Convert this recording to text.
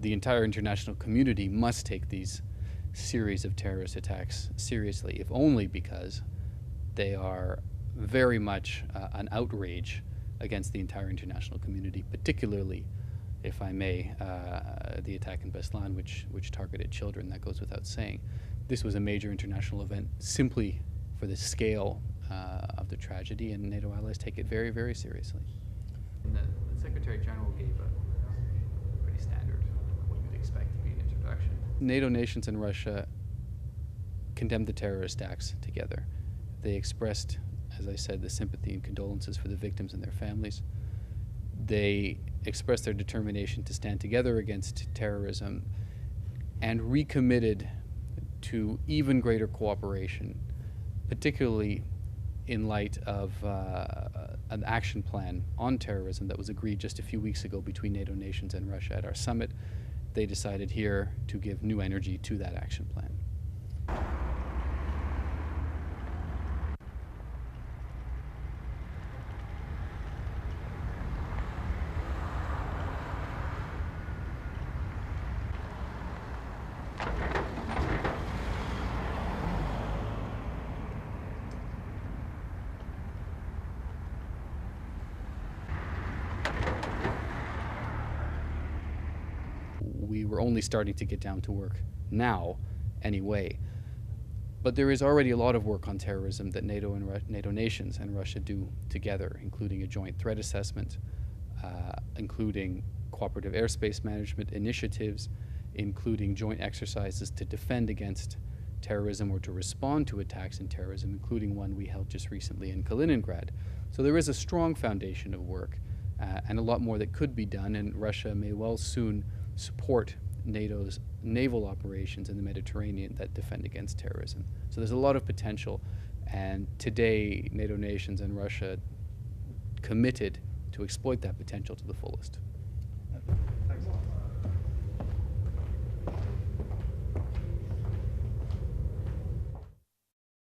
the entire international community must take these series of terrorist attacks seriously, if only because they are very much an outrage against the entire international community, particularly, if I may, the attack in Beslan, which targeted children. That goes without saying. This was a major international event simply for the scale of the tragedy, and NATO allies take it very, very seriously. And the Secretary General gave a pretty standard, what you'd expect to be an introduction. NATO nations and Russia condemned the terrorist acts together. They expressed, as I said, the sympathy and condolences for the victims and their families. They expressed their determination to stand together against terrorism and recommitted to even greater cooperation, particularly in light of an action plan on terrorism that was agreed just a few weeks ago between NATO nations and Russia at our summit. They decided here to give new energy to that action plan. We were only starting to get down to work now anyway. But there is already a lot of work on terrorism that NATO nations and Russia do together, including a joint threat assessment, including cooperative airspace management initiatives, including joint exercises to defend against terrorism or to respond to attacks in terrorism, including one we held just recently in Kaliningrad. So there is a strong foundation of work and a lot more that could be done, and Russia may well soon support NATO's naval operations in the Mediterranean that defend against terrorism. So there's a lot of potential, and today NATO nations and Russia committed to exploit that potential to the fullest. Thanks a lot.